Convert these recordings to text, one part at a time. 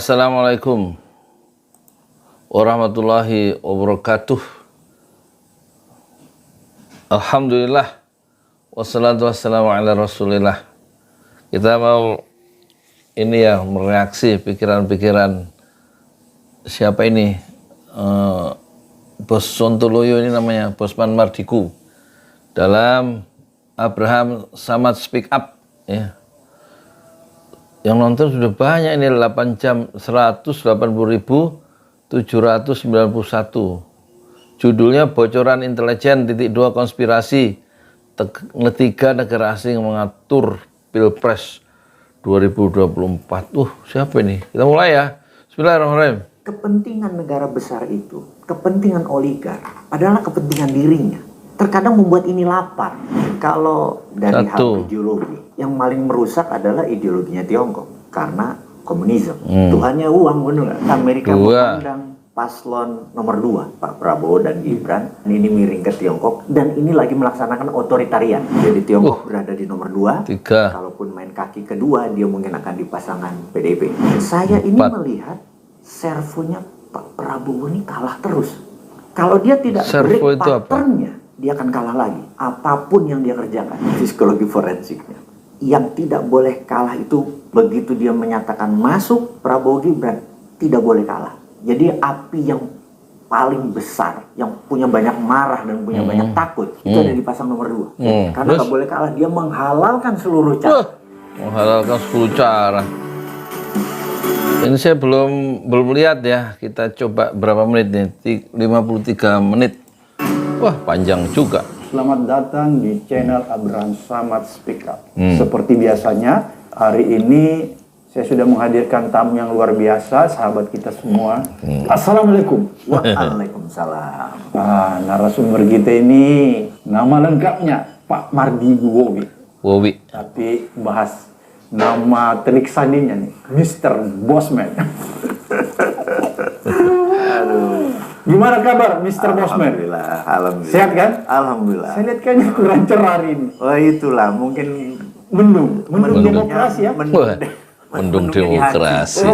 Assalamualaikum warahmatullahi wabarakatuh. Alhamdulillah wassalatu wassalamu ala rasulillah. Kita mau ini ya, mereaksi pikiran-pikiran siapa ini, Bos Sontoloyo ini namanya, Bosman Mardiku, dalam Abraham Samad Speak Up ya. Yang nonton sudah banyak ini, 8 jam 180.791. Judulnya Bocoran Intelijen .2 Konspirasi Ketiga Negara Asing Mengatur Pilpres 2024. Siapa ini? Kita mulai ya. Bismillahirrahmanirrahim. Kepentingan negara besar itu, kepentingan oligark adalah kepentingan dirinya. Terkadang membuat ini lapar. Kalau dari hal ideologi, yang paling merusak adalah ideologinya Tiongkok karena komunisme. Tuhannya uang, benar nggak? Amerika memandang paslon nomor 2, Pak Prabowo dan Gibran, ini miring ke Tiongkok dan ini lagi melaksanakan otoritarian. Jadi Tiongkok berada di nomor 2. Kalaupun main kaki kedua, dia mungkin akan di pasangan PDIP. Saya ini melihat servonya Pak Prabowo ini kalah terus. Kalau dia tidak break patternnya, dia akan kalah lagi. Apapun yang dia kerjakan, psikologi forensiknya. Yang tidak boleh kalah itu, begitu dia menyatakan masuk Prabowo Gibran, tidak boleh kalah. Jadi api yang paling besar, yang punya banyak marah dan punya banyak takut, itu ada di pasang nomor 2. Karena nggak boleh kalah, dia menghalalkan seluruh cara. Menghalalkan seluruh cara. Ini saya belum lihat ya. Kita coba berapa menit nih? 53 menit. Wah, panjang juga. Selamat datang di channel Abraham Samad Speak Up. Seperti biasanya, hari ini saya sudah menghadirkan tamu yang luar biasa, sahabat kita semua. Assalamualaikum. Waalaikumsalam. Narasumber kita ini nama lengkapnya Pak Mardiku Wowi. Tapi bahas nama telik sandinya nih, Mr. Bosman. Gimana kabar Mr. Bosman? Alhamdulillah. Sehat kan? Alhamdulillah. Saya lihat kayaknya kurang cerah hari ini. Oh itulah, mungkin mendung demokrasi ya. Mendung demokrasi.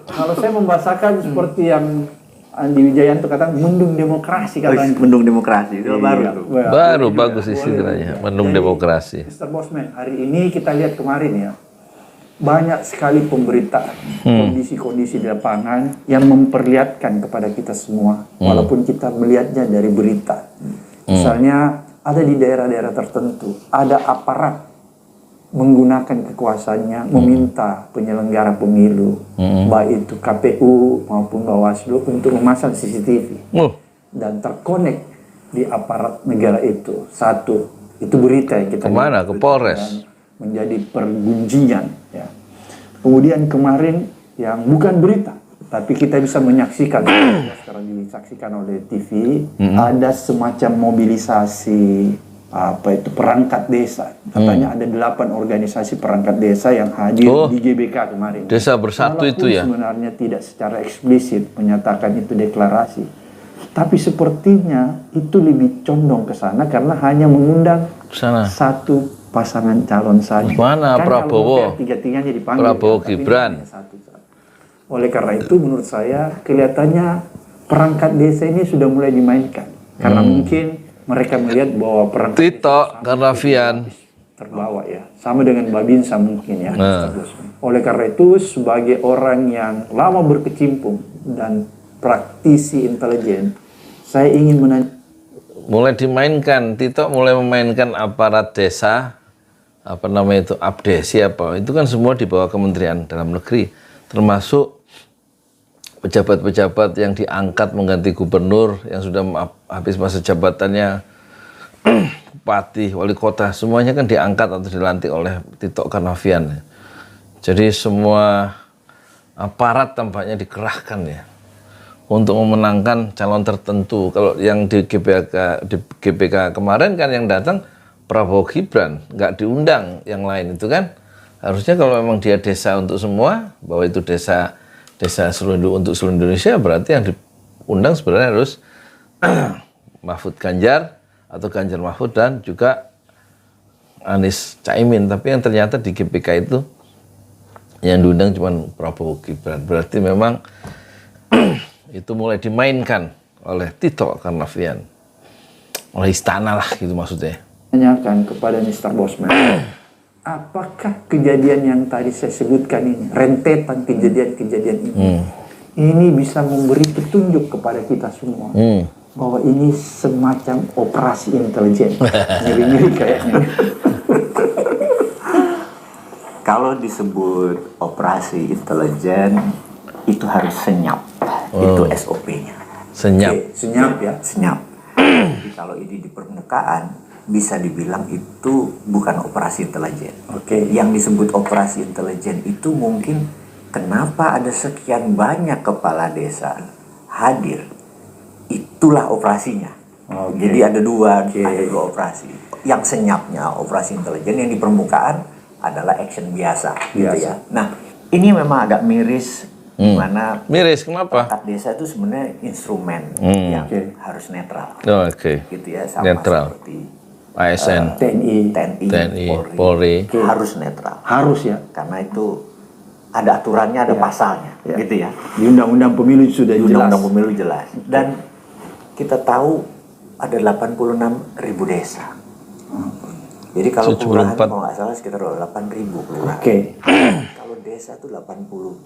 Kalau saya membahasakan seperti yang Andi Wijayanto katakan, mendung demokrasi katanya. Mendung demokrasi, itu baru bagus istilahnya, mendung demokrasi. Mr. Bosman, hari ini kita lihat kemarin ya, banyak sekali pemberitaan, kondisi-kondisi di lapangan yang memperlihatkan kepada kita semua, walaupun kita melihatnya dari berita. Misalnya ada di daerah-daerah tertentu, ada aparat menggunakan kekuasaannya meminta penyelenggara pemilu, baik itu KPU maupun Bawaslu, untuk memasang CCTV dan terkonek di aparat negara itu. Satu, itu berita yang kita kemana? Ke Polres. Menjadi pergunjingan ya. Kemudian kemarin yang bukan berita tapi kita bisa menyaksikan sekarang disaksikan oleh TV, ada semacam mobilisasi perangkat desa. Katanya ada 8 organisasi perangkat desa yang hadir di GBK kemarin. Desa Bersatu itu ya. Sebenarnya tidak secara eksplisit menyatakan itu deklarasi. Tapi sepertinya itu lebih condong ke sana karena hanya mengundang satu pasangan calon saja. Mana kan Prabowo? Tiga-tiganya dipanggil. Prabowo Gibran. Oleh karena itu menurut saya kelihatannya perangkat desa ini sudah mulai dimainkan. Karena mungkin mereka melihat bahwa perangkat Tito Karnavian terbawa ya. Sama dengan Babinsa mungkin ya. Oleh karena itu sebagai orang yang lama berkecimpung dan praktisi intelijen, saya ingin menanya. Mulai dimainkan, Tito mulai memainkan aparat desa, apa namanya itu, abdesi apa, itu kan semua di bawah Kementerian Dalam Negeri, termasuk pejabat-pejabat yang diangkat mengganti gubernur yang sudah habis masa jabatannya, bupati, wali kota, semuanya kan diangkat atau dilantik oleh Tito Karnavian. Jadi semua aparat tampaknya dikerahkan ya untuk memenangkan calon tertentu. Kalau yang di GBK kemarin kan yang datang Prabowo Gibran, nggak diundang yang lain itu kan. Harusnya kalau memang dia desa untuk semua, bahwa itu desa untuk seluruh Indonesia, berarti yang diundang sebenarnya harus Mahfud Ganjar atau Ganjar Mahfud dan juga Anies Caimin. Tapi yang ternyata di GBK itu Yang diundang cuma Prabowo Gibran. Berarti memang itu mulai dimainkan oleh Tito Karnavian. Oleh istana lah gitu maksudnya. Tanyakan kepada Mr. Bosman, apakah kejadian yang tadi saya sebutkan ini, rentetan kejadian-kejadian ini bisa memberi petunjuk kepada kita semua bahwa ini semacam operasi intelijen. Ngeri-ngeri kayaknya. Kalau disebut operasi intelijen itu harus senyap, itu SOP-nya. Senyap. Oke, senyap ya. Senyap. Jadi kalau ini di permukaan bisa dibilang itu bukan operasi intelijen. Oke. Yang disebut operasi intelijen itu mungkin kenapa ada sekian banyak kepala desa hadir. Itulah operasinya. Oke. Jadi ada dua operasi. Yang senyapnya operasi intelijen, yang di permukaan adalah action biasa. Gitu ya. Nah, ini memang agak miris. Mana Miris, kenapa? perangkat desa itu sebenarnya instrumen yang harus netral. Oh, oke. Gitu ya, sama Netral. seperti ASN, TNI, Polri. harus netral. Harus ya. Karena itu ada aturannya, ada pasalnya, gitu ya. Di Undang-Undang Pemilu sudah Di jelas. Undang-Undang Pemilu jelas. Dan kita tahu ada 86.000 desa. Jadi kalau kelurahan 74. kalau nggak salah sekitar 8.000 kelurahan. Oke. Kalau desa itu 86.000.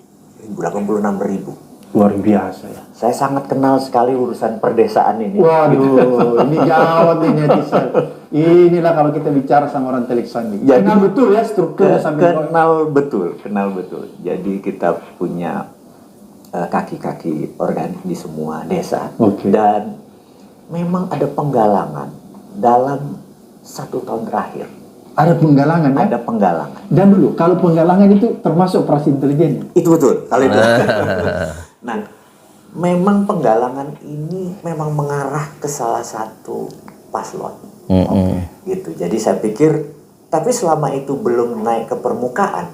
Luar biasa ya. Saya sangat kenal sekali urusan perdesaan ini. Waduh, ini gawat nih netizen. Inilah kalau kita bicara sama orang Telik Sandi. Jadi, Kenal betul ya strukturnya sampai kenal betul. Jadi kita punya kaki-kaki organik di semua desa. Oke. Dan memang ada penggalangan dalam 1 tahun terakhir. ada penggalangan ya. Ada penggalangan. Dan dulu kalau penggalangan itu termasuk operasi intelijen. Itu betul. Kalau itu. Nah, memang penggalangan ini memang mengarah ke salah satu paslon. Gitu. Jadi saya pikir, tapi selama itu belum naik ke permukaan,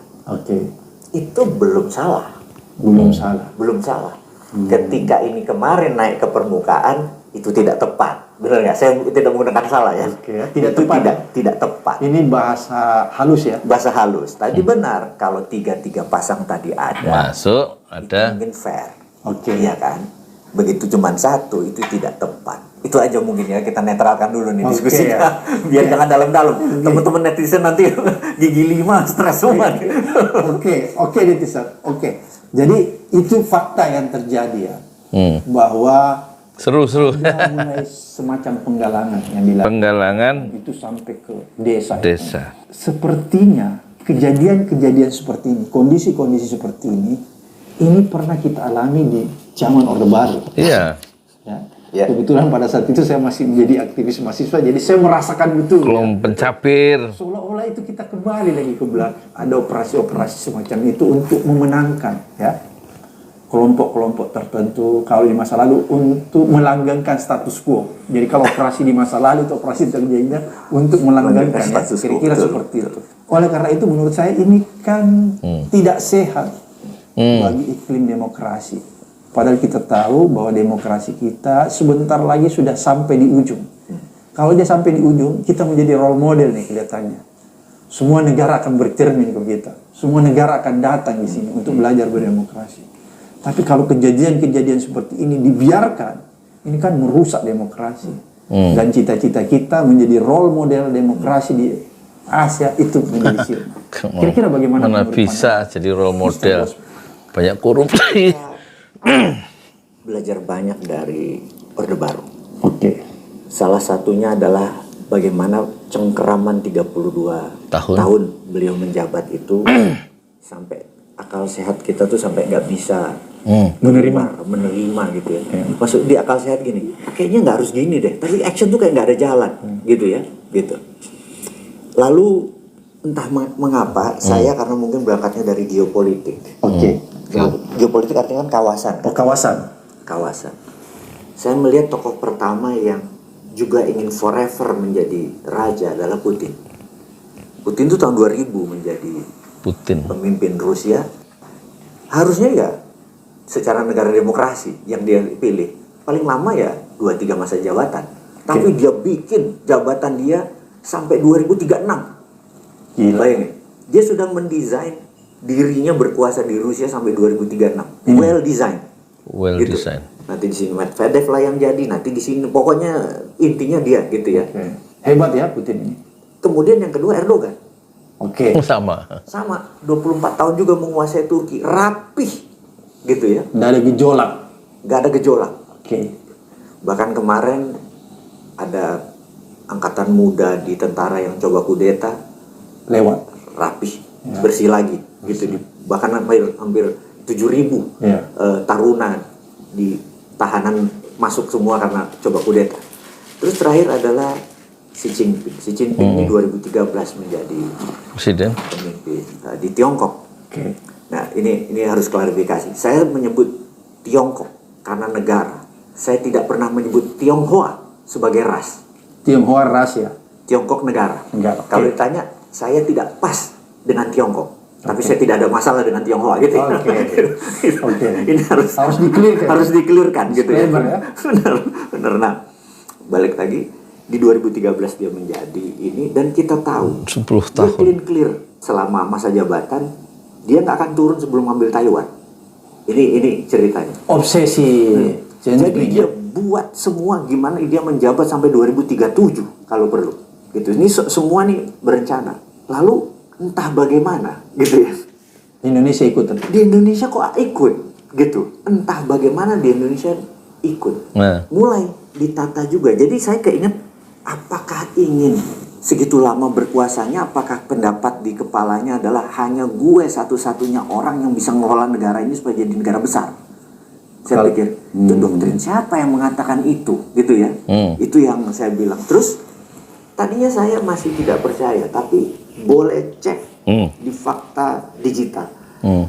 itu belum salah. Belum salah. Ketika ini kemarin naik ke permukaan, itu tidak tepat. Benar nggak? Saya tidak menggunakan salah ya. Tidak tepat. Ini bahasa halus ya. Bahasa halus. Tadi benar kalau 3 pasang tadi ada. Masuk, ada. Mungkin fair. Iya kan? Begitu cuman 1 itu tidak tepat. Itu aja mungkin ya, kita netralkan dulu nih diskusinya. Biar jangan dalam-dalam. Teman-teman netizen nanti gigi 5 stres semua. Oke netizen. Jadi itu fakta yang terjadi ya. Bahwa Seru. ada mulai semacam penggalangan yang dilakukan. Penggalangan Itu sampai ke desa. desa. Sepertinya kejadian-kejadian seperti ini, kondisi-kondisi seperti ini pernah kita alami di zaman Orde Baru. Iya. Ya. Kebetulan pada saat itu saya masih menjadi aktivis mahasiswa, jadi saya merasakan betul. Kelompok pencapir. Seolah-olah itu kita kembali lagi ke belakang. Ada operasi-operasi semacam itu untuk memenangkan ya kelompok-kelompok tertentu. Kalau di masa lalu untuk melanggengkan status quo. Jadi kalau operasi di masa lalu itu operasi terjadinya untuk melanggengkan ya, kira-kira seperti itu. Oleh karena itu menurut saya ini kan tidak sehat bagi iklim demokrasi. Padahal kita tahu bahwa demokrasi kita sebentar lagi sudah sampai di ujung. Kalau dia sampai di ujung, kita menjadi role model nih kelihatannya. Semua negara akan bercermin ke kita. Semua negara akan datang di sini untuk belajar berdemokrasi. Tapi kalau kejadian-kejadian seperti ini dibiarkan, ini kan merusak demokrasi. Dan cita-cita kita menjadi role model demokrasi di Asia itu menjadi sirna. Kira-kira bagaimana? Mana bisa jadi role model? Banyak korupsi. Belajar banyak dari Orde Baru. Oke. Salah satunya adalah bagaimana cengkeraman 32 tahun beliau menjabat itu sampai akal sehat kita tuh sampai nggak bisa menerima gitu ya. Maksud di akal sehat gini, kayaknya nggak harus gini deh, tapi action tuh kayak nggak ada jalan gitu ya, gitu. Lalu entah mengapa saya karena mungkin berangkatnya dari geopolitik. Geopolitik artinya kan kawasan. Kawasan. Saya melihat tokoh pertama yang juga ingin forever menjadi raja adalah Putin. Putin itu tahun 2000 menjadi pemimpin Rusia. Harusnya ya secara negara demokrasi yang dia pilih paling lama ya 2-3 masa jabatan. Tapi dia bikin jabatan dia sampai 2036. Bayangin, dia sudah mendesain dirinya berkuasa di Rusia sampai 2036. Well designed. Well Gitu. design. Nanti di sini Medvedev lah yang jadi, nanti di sini pokoknya intinya dia gitu ya. Oke. Hebat ya Putin ini. Kemudian yang kedua Erdogan. Oke. Sama. Sama, 24 tahun juga menguasai Turki, rapih gitu ya. Nggak ada gejolak. Gak ada gejolak. Oke. Bahkan kemarin ada angkatan muda di tentara yang coba kudeta, Lewat. rapih, bersih lagi gitu. Bahkan hampir 7.000 Ya. taruna di tahanan masuk semua karena coba kudeta. Terus terakhir adalah Xi Jinping. Xi Jinping ini 2013 menjadi Presiden. pemimpin di Tiongkok. Oke. Nah, ini harus klarifikasi. Saya menyebut Tiongkok karena negara. Saya tidak pernah menyebut Tionghoa sebagai ras. Tionghoa ras ya. Tiongkok negara. Negara, oke. Kalau ditanya, saya tidak pas dengan Tiongkok. Tapi saya tidak ada masalah dengan Tionghoa gitu. ya. Oke. Oke. Ini harus di-clearkan. harus di-clearkan gitu ya. Disclaimer ya. Benar, benar. Nah, balik lagi di 2013 dia menjadi ini dan kita tahu 10 dia tahun. clear selama masa jabatan dia nggak akan turun sebelum ambil Taiwan. Ini ceritanya. Obsesi. Jadi dia buat semua gimana dia menjabat sampai 2037 kalau perlu. Gitu. Ini semua nih berencana. Lalu entah bagaimana gitu ya. Indonesia ikut. Di Indonesia kok ikut gitu. Entah bagaimana di Indonesia ikut. Nah, Mulai ditata juga. Jadi saya keinget apakah ingin segitu lama berkuasanya, apakah pendapat di kepalanya adalah hanya gue satu-satunya orang yang bisa ngelola negara ini supaya jadi negara besar. Saya pikir itu doktrin siapa yang mengatakan itu gitu ya. Itu yang saya bilang. Terus tadinya saya masih tidak percaya, tapi boleh cek di fakta digital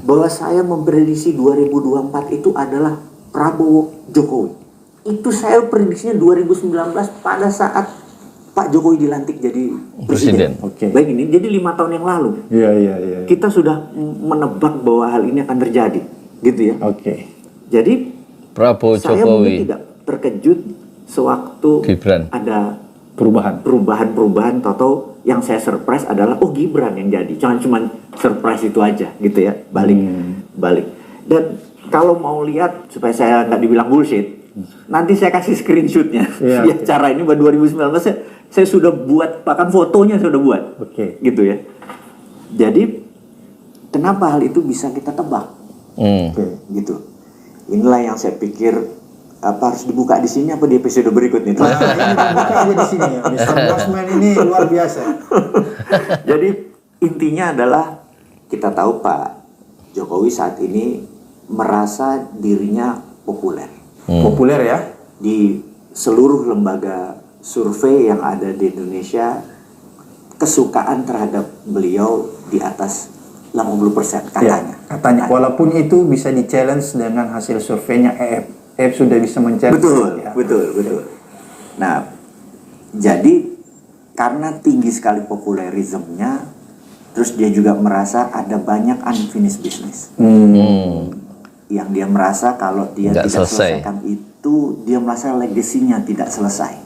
bahwa saya memprediksi 2024 itu adalah Prabowo Jokowi. Itu saya prediksinya 2019 pada saat Pak Jokowi dilantik jadi presiden. Oke. Baik, ini jadi 5 tahun yang lalu Iya. kita sudah menebak bahwa hal ini akan terjadi, gitu ya. Oke. Jadi Prabowo saya mungkin Jokowi. tidak terkejut sewaktu Gibran. ada Perubahan. perubahan atau yang saya surprise adalah Gibran yang jadi. Jangan cuma surprise itu aja gitu ya. Balik. Dan kalau mau lihat supaya saya nggak dibilang bullshit, nanti saya kasih screenshotnya. Iya. Ya, cara ini buat 2019 saya sudah buat, bahkan fotonya saya sudah buat. Oke. Gitu ya. Jadi kenapa hal itu bisa kita tebak? Oke. Gitu. Inilah yang saya pikir harus dibuka di sini apa di episode berikutnya. Nah, ini buka aja di sini ya. Mr. Bosman ini luar biasa. Jadi intinya adalah kita tahu Pak Jokowi saat ini merasa dirinya populer. Populer ya. Di seluruh lembaga survei yang ada di Indonesia, kesukaan terhadap beliau di atas 80% katanya. Ya, katanya. Walaupun itu bisa di-challenge dengan hasil surveinya EF. EF sudah bisa men-challenge. Betul. Nah, jadi karena tinggi sekali popularismenya, terus dia juga merasa ada banyak unfinished business. Yang dia merasa kalau dia Nggak tidak selesai. selesaikan itu, dia merasa legasinya tidak selesai.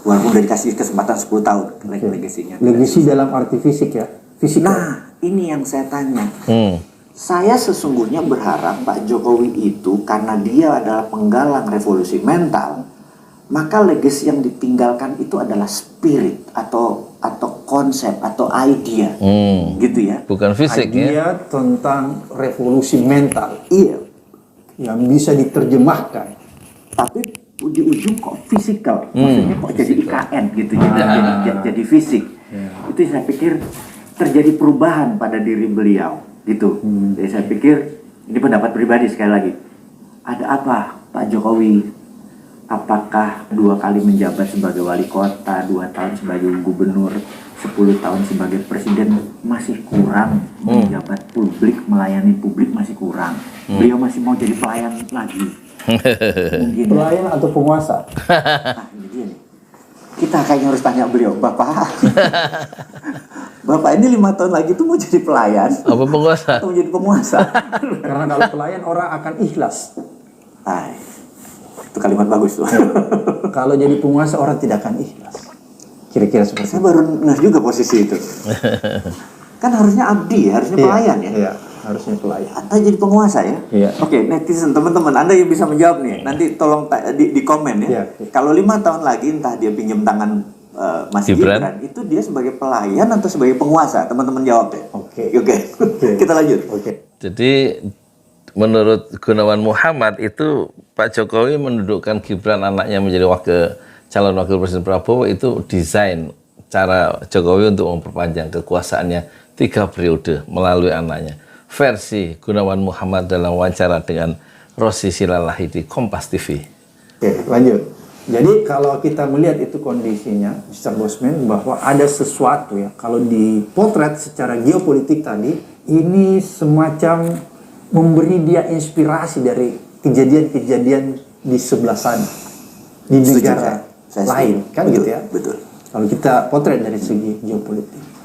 Walaupun udah dikasih kesempatan 10 tahun, legasinya. Legasi dalam arti fisik ya. Fisikal. Nah, ini yang saya tanya. Saya sesungguhnya berharap Pak Jokowi itu karena dia adalah penggalang revolusi mental, maka legasi yang ditinggalkan itu adalah spirit atau konsep atau idea, gitu ya. Bukan fisik ya. Idea tentang revolusi mental Iya, yang bisa diterjemahkan. tapi di ujung kok fisikal, maksudnya kok jadi IKN gitu, jadi fisik. Itu saya pikir terjadi perubahan pada diri beliau, gitu. Jadi saya pikir ini pendapat pribadi sekali lagi. Ada apa Pak Jokowi? Apakah 2 kali menjabat sebagai wali kota, 2 tahun sebagai gubernur, 10 tahun sebagai presiden masih kurang menjabat publik, melayani publik masih kurang. Beliau masih mau jadi pelayan lagi. Mungkin. Pelayan atau penguasa? Nah, ini dia nih. Kita kayaknya harus tanya beliau, Bapak. Bapak ini 5 tahun lagi tuh mau jadi pelayan Apa penguasa? atau mau jadi penguasa? Karena kalau pelayan orang akan ikhlas. Ay, itu kalimat bagus tuh. Kalau jadi penguasa orang tidak akan ikhlas. Kira-kira seperti Saya baru ngeh juga posisi itu. Kan harusnya abdi ya, harusnya pelayan ya. Iya, harusnya pelayan. Atau jadi penguasa ya. Iya. Oke, netizen teman-teman, Anda yang bisa menjawab nih, nanti tolong di komen ya. Iya. Kalau 5 tahun lagi entah dia pinjam tangan Mas Gibran, itu dia sebagai pelayan atau sebagai penguasa? Teman-teman jawab ya. Oke. Kita lanjut. Oke. Jadi menurut Gunawan Muhammad itu Pak Jokowi mendudukkan Gibran anaknya menjadi calon wakil presiden Prabowo itu desain cara Jokowi untuk memperpanjang kekuasaannya 3 periode melalui anaknya. Versi Gunawan Muhammad dalam wawancara dengan Rossi Silalahi di Kompas TV. Oke, lanjut. Jadi kalau kita melihat itu kondisinya, Mr. Bosman, bahwa ada sesuatu ya, kalau dipotret secara geopolitik tadi, ini semacam memberi dia inspirasi dari kejadian-kejadian di sebelah sana, di negara lain, kan betul, gitu ya. Betul. Kalau kita potret dari segi geopolitik.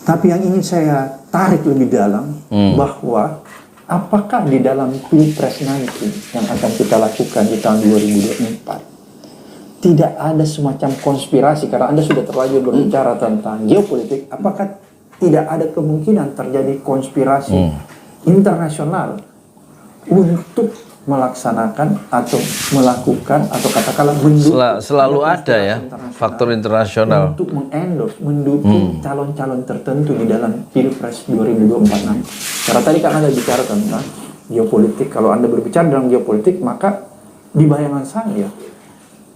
Tapi yang ingin saya tarik lebih dalam, bahwa apakah di dalam Pilpres nanti yang akan kita lakukan di tahun 2024, tidak ada semacam konspirasi, karena Anda sudah terlanjur berbicara tentang geopolitik, apakah tidak ada kemungkinan terjadi konspirasi internasional untuk melaksanakan atau melakukan atau katakanlah mendukung Selalu ada ya faktor internasional untuk mengendorse, mendukung calon-calon tertentu di dalam Pilpres 2024 nanti. Karena tadi kan Anda bicara tentang geopolitik, kalau Anda berbicara dalam geopolitik, maka di bayangan saya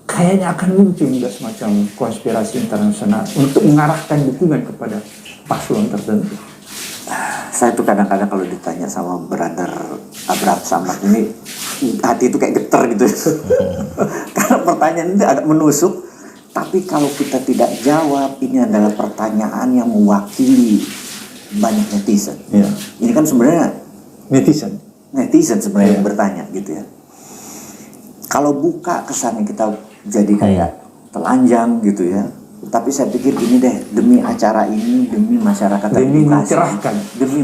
kayaknya akan muncul juga semacam konspirasi internasional untuk mengarahkan dukungan kepada paslon tertentu. Saya tuh kadang-kadang kalau ditanya sama brother Abraham Samad ini, hati itu kayak getar gitu. Karena pertanyaan ini agak menusuk, tapi kalau kita tidak jawab, ini adalah pertanyaan yang mewakili banyak netizen. Ya. Ini kan sebenarnya Netizen sebenarnya yang bertanya gitu ya. Kalau buka kesannya kita jadi kayak telanjang gitu ya. Tapi saya pikir ini deh, demi acara ini, demi masyarakat Demi edukasi,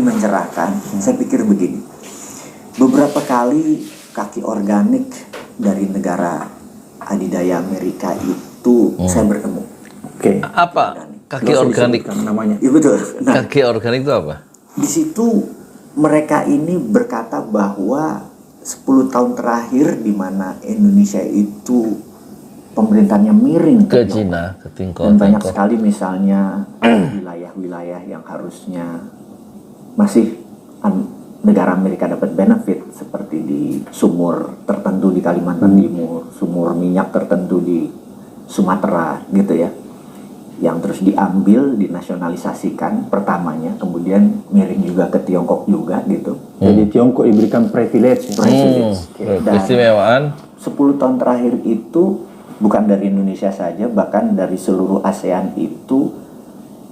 mencerahkan. saya pikir begini. Beberapa kali kaki organik dari negara adidaya Amerika itu saya bertemu. Oke. apa kaki Nggak usah organik disebutkan namanya. Iya betul. Nah, kaki organik itu apa? di situ mereka ini berkata bahwa 10 tahun terakhir di mana Indonesia itu pemerintahnya miring Ke Tiongkok. Cina, ke Dan banyak Tiongkok. sekali misalnya wilayah-wilayah yang harusnya masih negara Amerika dapat benefit, seperti di sumur tertentu di Kalimantan Timur, sumur minyak tertentu di Sumatera gitu ya, yang terus diambil, dinasionalisasikan pertamanya, kemudian miring juga ke Tiongkok juga gitu. Jadi Tiongkok diberikan privilege. Dan Keistimewaan 10 tahun terakhir itu bukan dari Indonesia saja, bahkan dari seluruh ASEAN itu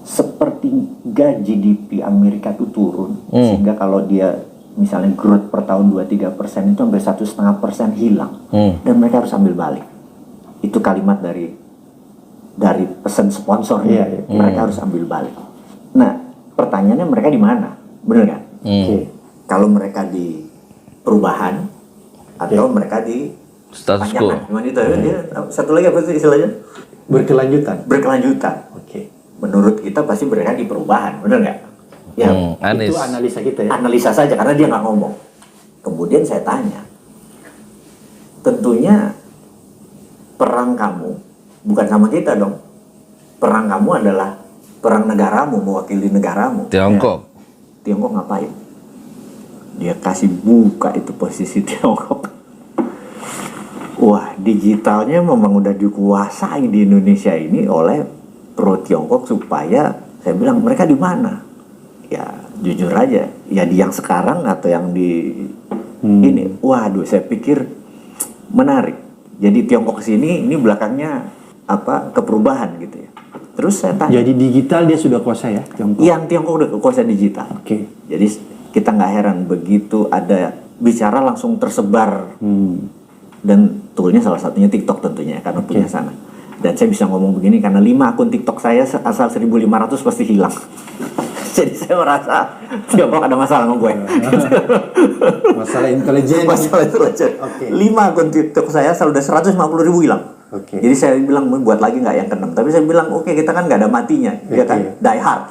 sepertiga GDP Amerika itu turun, sehingga kalau dia misalnya growth per tahun 2-3% itu hampir 1,5% hilang, dan mereka harus ambil balik. Itu kalimat dari pesan sponsor, mereka harus ambil balik. Nah, pertanyaannya mereka di mana, bener kan? Kalau mereka di perubahan atau mereka di status quo. Gimana itu ya? Satu lagi apa sih istilahnya? Berkelanjutan. Oke. Menurut kita pasti mereka di perubahan, benar nggak? Ya, Anies. Itu analisa kita ya. analisa saja karena dia nggak ngomong. Kemudian saya tanya, tentunya perang kamu bukan sama kita dong. Perang kamu adalah perang negaramu, mewakili negaramu. Tiongkok. Tiongkok ngapain? Dia kasih buka itu posisi Tiongkok. Wah, digitalnya memang udah dikuasai di Indonesia ini oleh pro Tiongkok, supaya saya bilang mereka di mana? Ya jujur aja, ya di yang sekarang atau yang di ini. Waduh, saya pikir menarik. Jadi Tiongkok kesini, ini belakangnya apa, keperubahan gitu ya. Terus saya tanya. Jadi digital dia sudah kuasa ya Tiongkok. Yang Tiongkok udah kekuasaan digital. Oke. Jadi kita nggak heran begitu ada bicara langsung tersebar. Dan toolnya salah satunya TikTok tentunya, karena punya sana. Dan saya bisa ngomong begini karena 5 akun TikTok saya asal 1.500 pasti hilang. Jadi saya merasa Tiongkok ada masalah sama gue. Masalah intelijen. Masalah intelijen. Oke. 5 akun TikTok saya asal udah 150.000 hilang. Oke. Jadi saya bilang mau buat lagi nggak yang keenam, tapi saya bilang oke, kita kan nggak ada matinya, ya kan? Die Hard.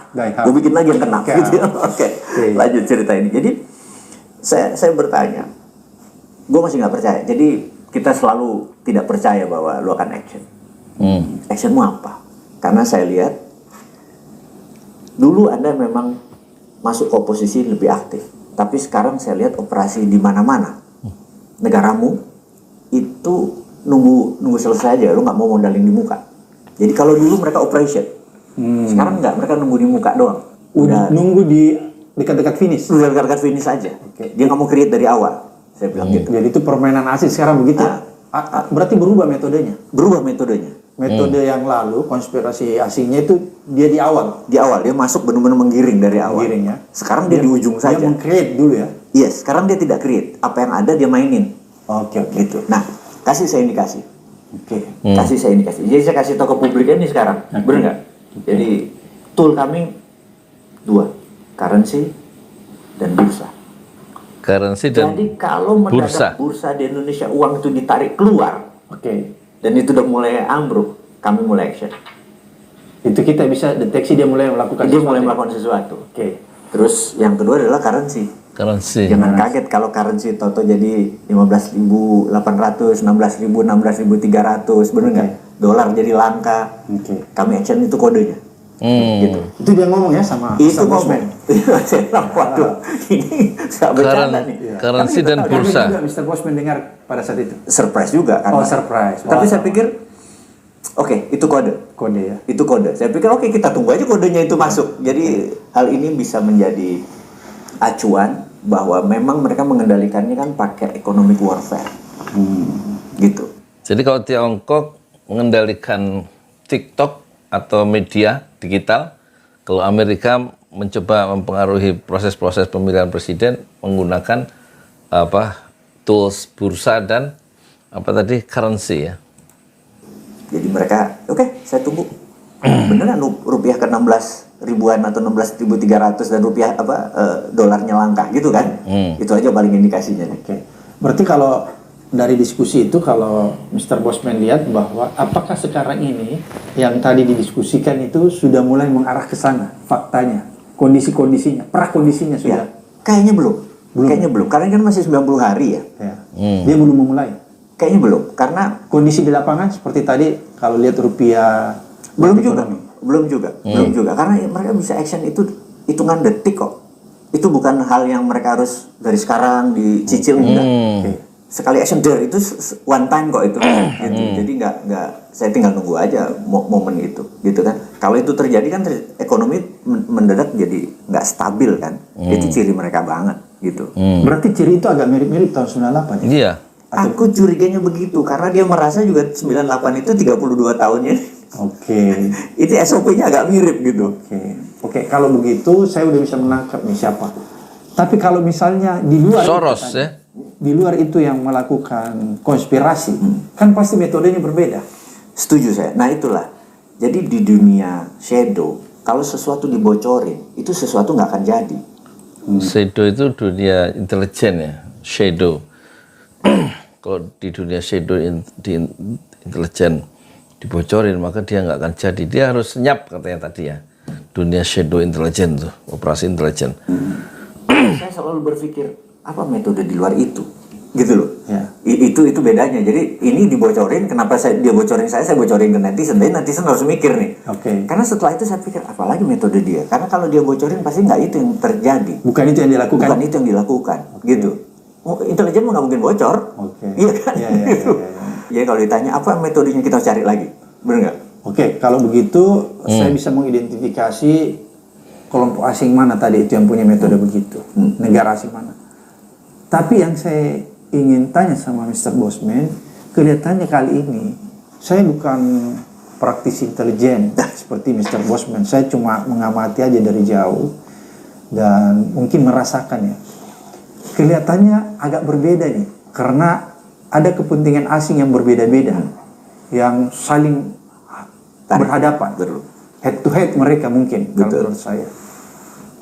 Gue bikin lagi yang keenam. Gitu. Oke. Lanjut cerita ini. Jadi saya bertanya, gue masih nggak percaya. Jadi kita selalu tidak percaya bahwa lu akan action. Actionmu apa? Karena saya lihat dulu Anda memang masuk ke oposisi lebih aktif, tapi sekarang saya lihat operasi di mana-mana. Negaramu itu nunggu selesai aja, lu nggak mau modalin di muka. Jadi kalau dulu mereka operation, sekarang nggak, mereka nunggu di muka doang. Udah nunggu di dekat-dekat finish. Udah dekat-dekat finish aja. Dia nggak mau create dari awal. Saya bilang gitu. Jadi itu permainan asing sekarang begitu. Berarti berubah metodenya. Berubah metodenya. Metode yang lalu konspirasi asingnya itu dia di awal. Di awal dia masuk benar-benar menggiring dari awal. Menggiring ya. Sekarang dia di ujung saja. Dia meng-create dulu ya. Yes, sekarang dia tidak create. Apa yang ada dia mainin. Oke. Gitu. Nah, kasih saya indikasi. Oke. Kasih saya indikasi. Jadi saya kasih tahu ke publiknya nih sekarang. Bener nggak? Jadi tool kami 2, currency dan bursa. Currency dan Jadi kalau mendadak bursa di Indonesia uang itu ditarik keluar, dan itu udah mulai ambruk, kami mulai action. Itu kita bisa deteksi dia mulai melakukan sesuatu. Terus yang kedua adalah currency. Jangan kaget kalau currency toto jadi 15.800, 16.000, 16.300, bener nggak? Dolar jadi langka. Kami action itu kodenya. Gitu. Itu dia ngomong ya sama itu ngomong. Saya bilang, waduh, ini nggak bercanda nih. Currency dan bursa. Juga Mr. Bosman dengar pada saat itu. Surprise juga kan? Surprise. Tapi saya pikir, oke, itu kode. Kode ya. Itu kode. Saya pikir oke, kita tunggu aja kodenya itu masuk. Jadi hal ini bisa menjadi acuan bahwa memang mereka mengendalikannya kan pakai economic warfare. Gitu. Jadi kalau Tiongkok mengendalikan TikTok atau media digital, kalau Amerika mencoba mempengaruhi proses-proses pemilihan presiden menggunakan tools bursa dan currency ya. Jadi mereka oke, saya tunggu. Beneran rupiah ke 16 ribuan atau 16.300 dan rupiah dolarnya langka gitu kan? Itu aja paling indikasinya. Berarti kalau dari diskusi itu, kalau Mr. Bosman lihat bahwa apakah sekarang ini yang tadi didiskusikan itu sudah mulai mengarah ke sana, faktanya, kondisi-kondisinya, prakondisinya sudah? Ya, kayaknya belum. Kayaknya belum, karena kan masih 90 hari ya. Dia belum memulai. Kayaknya belum, karena kondisi di lapangan seperti tadi kalau lihat rupiah belum juga, karena mereka bisa action itu hitungan detik kok. Itu bukan hal yang mereka harus dari sekarang dicicil enggak. Sekali action itu one time kok itu. Gitu. Jadi nggak saya tinggal nunggu aja momen itu, gitu kan. Kalau itu terjadi kan ekonomi mendadak jadi nggak stabil kan. Itu ciri mereka banget gitu. Berarti ciri itu agak mirip-mirip tahun 98 ya? Iya. Aku curiganya begitu karena dia merasa juga 98 itu 32 tahunnya. Itu SOP-nya agak mirip gitu. Oke, kalau begitu saya udah bisa menangkap nih siapa. Tapi kalau misalnya di luar Soros itu, ya. Di luar itu yang melakukan konspirasi, kan pasti metodenya berbeda. Setuju saya. Nah itulah. Jadi di dunia shadow, kalau sesuatu dibocorin, itu sesuatu nggak akan jadi. Shadow itu dunia intelijen ya. Shadow. Kalau di dunia shadow di intelijen dibocorin, maka dia nggak akan jadi. Dia harus senyap katanya tadi ya. Dunia shadow intelijen tuh, operasi intelijen. Saya selalu berpikir apa metode di luar itu, gitu loh. Itu bedanya. Jadi ini dibocorin, kenapa dia bocorin saya bocorin ke netizen. Jadi netizen harus mikir nih. Karena setelah itu saya pikir apalagi metode dia. Karena kalau dia bocorin pasti nggak itu yang terjadi. Bukan itu yang dilakukan. Gitu. Intelijen nggak mungkin bocor. Iya kan? Jadi kalau ditanya apa metodenya, kita harus cari lagi. Benar nggak? Kalau begitu saya bisa mengidentifikasi kelompok asing mana tadi itu yang punya metode begitu, negara asing mana. Tapi yang saya ingin tanya sama Mr. Bosman, kelihatannya kali ini saya bukan praktisi intelijen seperti Mr. Bosman. Saya cuma mengamati aja dari jauh dan mungkin merasakan ya. Kelihatannya agak berbeda nih, karena ada kepentingan asing yang berbeda-beda yang saling berhadapan. Head to head mereka mungkin, kalau menurut saya.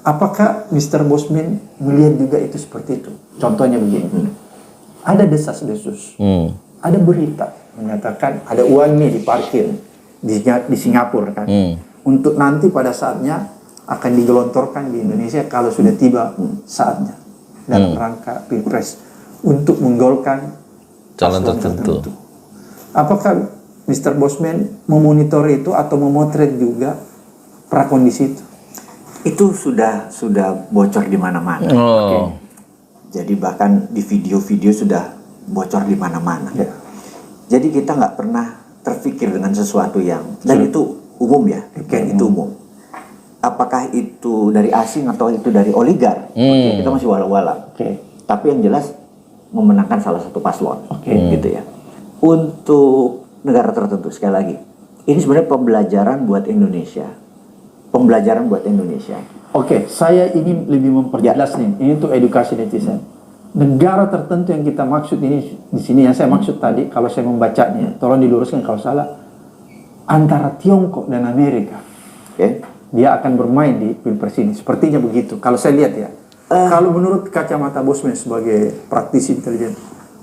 Apakah Mr. Bosman melihat juga itu seperti itu? Contohnya begini, ada desas-desus ada berita menyatakan ada uang nih diparkir di Singapura kan, untuk nanti pada saatnya akan digelontorkan di Indonesia kalau sudah tiba saatnya dalam rangka Pilpres untuk menggolkan calon paslon tertentu. Apakah Mr. Bosman memonitor itu atau memotret juga prakondisi itu? Itu sudah bocor di mana-mana. Oh. Jadi bahkan di video-video sudah bocor di mana-mana. Ya. Jadi kita nggak pernah terpikir dengan sesuatu yang, dan itu umum ya, itu umum. Apakah itu dari asing atau itu dari oligar? Kita masih walau-walau. Tapi yang jelas memenangkan salah satu paslon, gitu ya. Untuk negara tertentu, sekali lagi, ini sebenarnya pembelajaran buat Indonesia. Saya ingin lebih memperjelas nih. Ini untuk edukasi netizen. Negara tertentu yang kita maksud ini di sini, yang saya maksud tadi, kalau saya membacanya, tolong diluruskan kalau salah, antara Tiongkok dan Amerika. Dia akan bermain di Pilpres ini. Sepertinya begitu. Kalau saya lihat ya. Kalau menurut kacamata Bosman sebagai praktisi intelijen,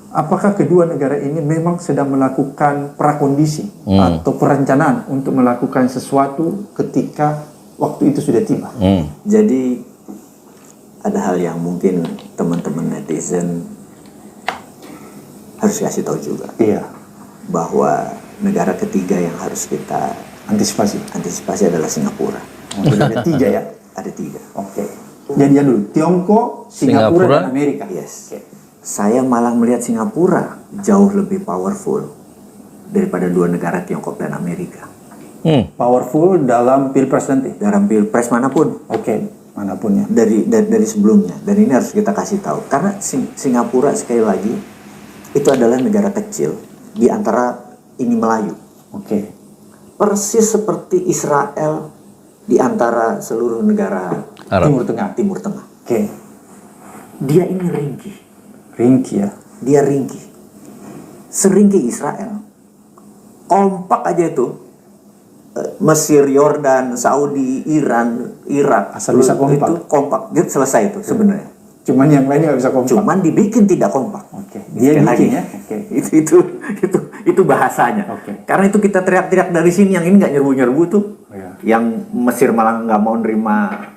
apakah kedua negara ini memang sedang melakukan prakondisi atau perencanaan untuk melakukan sesuatu ketika waktu itu sudah tiba? Jadi ada hal yang mungkin teman-teman netizen harus kasih tahu juga. Iya. Bahwa negara ketiga yang harus kita antisipasi adalah Singapura. Ada 3 ya? Ada 3. Jadi dulu Tiongkok, Singapura, dan Amerika. Yes. Saya malah melihat Singapura jauh lebih powerful daripada dua negara Tiongkok dan Amerika. Powerful dalam Pilpres nanti? Dalam Pilpres manapun. Manapun ya. Dari sebelumnya. Dan ini harus kita kasih tahu. Karena Singapura sekali lagi itu adalah negara kecil di antara ini Melayu. Persis seperti Israel di antara seluruh negara Arab. Timur Tengah. Dia ini ringkih ya. Dia ringkih. Seringkih Israel. Kompak aja itu. Mesir, Yordan, Saudi, Iran, Irak. Asal bisa kompak. Itu kompak. Dia selesai itu sebenarnya. Cuman yang lainnya nggak bisa kompak. Cuman dibikin tidak kompak. Dia bikin ya. Itu bahasanya. Karena itu kita teriak-teriak dari sini, yang ini nggak nyerbu-nyerbu tuh. Yang Mesir malah nggak mau nerima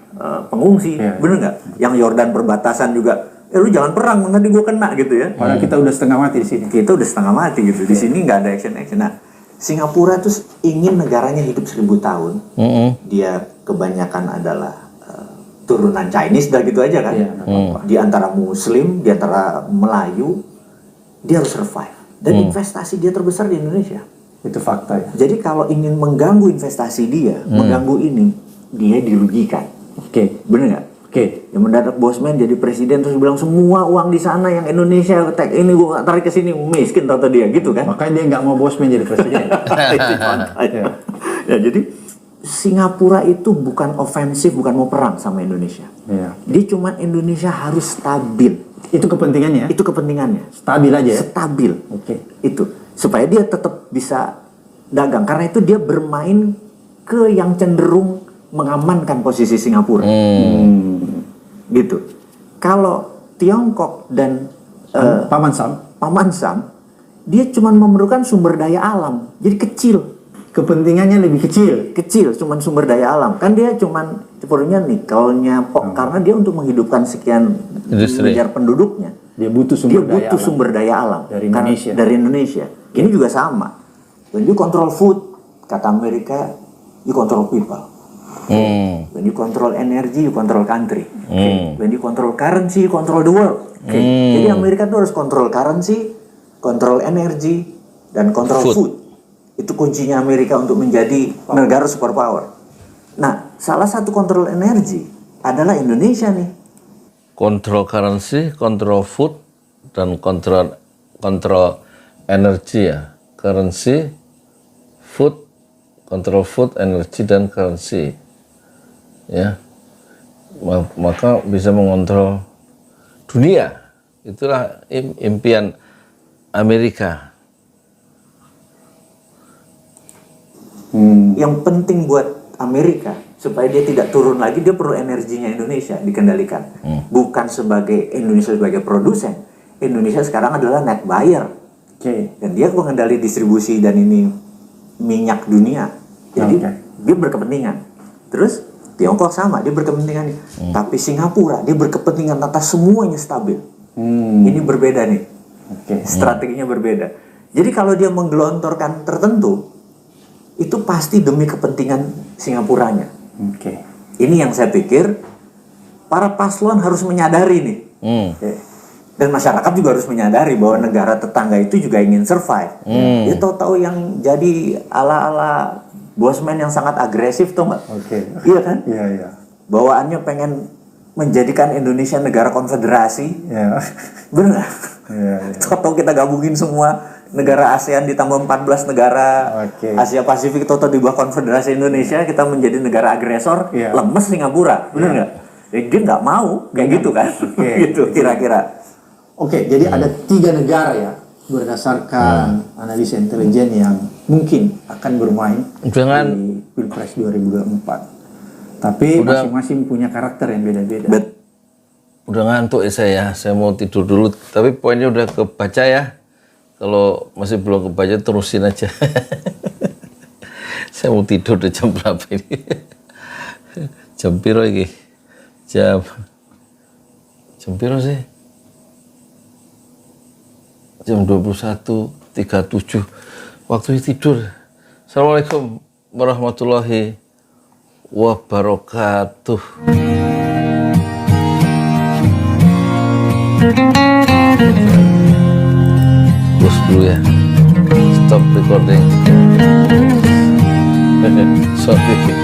pengungsi, bener nggak? Yang Yordan perbatasan juga, lu jangan perang, nanti gue kena gitu ya. Padahal kita udah setengah mati di sini. Kita udah setengah mati gitu. Di sini nggak ada action. Nah, Singapura tuh ingin negaranya hidup 1000 tahun. Dia kebanyakan adalah turunan Chinese, dah gitu aja kan. Di antara Muslim, di antara Melayu, dia harus survive. Dan investasi dia terbesar di Indonesia. Itu fakta ya. Jadi kalau ingin mengganggu investasi dia, mengganggu ini, dia dirugikan. Bener nggak? Yang mendadak Bosman jadi presiden terus bilang semua uang di sana yang Indonesia ini gue nggak tarik ke sini, miskin tata dia gitu kan? Makanya dia nggak mau Bosman jadi presiden. Ya, jadi Singapura itu bukan ofensif, bukan mau perang sama Indonesia. Dia cuma Indonesia harus stabil. Itu kepentingannya? Itu kepentingannya. Stabil aja ya? Stabil. Itu. Supaya dia tetap bisa dagang. Karena itu dia bermain ke yang cenderung mengamankan posisi Singapura. Gitu. Kalau Tiongkok dan Paman Sam, dia cuma memerlukan sumber daya alam. Jadi kecil. Kepentingannya lebih kecil, cuman sumber daya alam. Kan dia cuman perlunya nikelnya, karena dia untuk menghidupkan sekian miliar penduduknya. Dia butuh sumber daya alam dari Indonesia. Dari Indonesia. Ini juga sama. When you control food, kata Amerika, you control people. When you control energy, you control country. When you control currency, you control the world. Jadi Amerika tuh harus control currency, control energy, dan control food. Itu kuncinya Amerika untuk menjadi negara superpower. Nah, salah satu kontrol energi adalah Indonesia nih. Kontrol currency, kontrol food, dan kontrol energi ya. Currency, food, kontrol food, energi, dan currency. Ya. Maka bisa mengontrol dunia. Itulah impian Amerika. Yang penting buat Amerika supaya dia tidak turun lagi, dia perlu energinya Indonesia dikendalikan. Bukan sebagai Indonesia sebagai produsen. Indonesia sekarang adalah net buyer Oke. Dan dia pengendali distribusi dan ini minyak dunia. Jadi dia berkepentingan. Terus Tiongkok sama, dia berkepentingan. Tapi Singapura dia berkepentingan atas semuanya stabil. Ini berbeda nih. Strateginya berbeda. Jadi kalau dia menggelontorkan tertentu, itu pasti demi kepentingan Singapuranya. Ini yang saya pikir para paslon harus menyadari nih. Dan masyarakat juga harus menyadari bahwa negara tetangga itu juga ingin survive. Dia tahu-tahu yang jadi ala-ala bosman yang sangat agresif tuh nggak? Iya kan? Iya. Bawaannya pengen menjadikan Indonesia negara konfederasi. Bener nggak? Tahu-tahu kita gabungin semua negara ASEAN ditambah 14 negara Asia Pasifik, tahu-tahu di bawah konfederasi Indonesia kita menjadi negara agresor. Lemes Singapura, bener nggak? Dia nggak mau kayak gitu kan? Gitu kira-kira. Jadi ada 3 negara ya berdasarkan analisa intelijen yang mungkin akan bermain di Pilpres 2024. Tapi masing-masing punya karakter yang beda-beda. Udah ngantuk ya saya mau tidur dulu. Tapi poinnya udah kebaca ya. Kalau masih belum kebaca terusin aja. Saya mau tidur udah jam berapa ini? Jam piro iki? Jam piro sih? Jam 21.37 waktu tidur. Assalamualaikum warahmatullahi wabarakatuh. Close dulu ya. Stop recording. Sorry.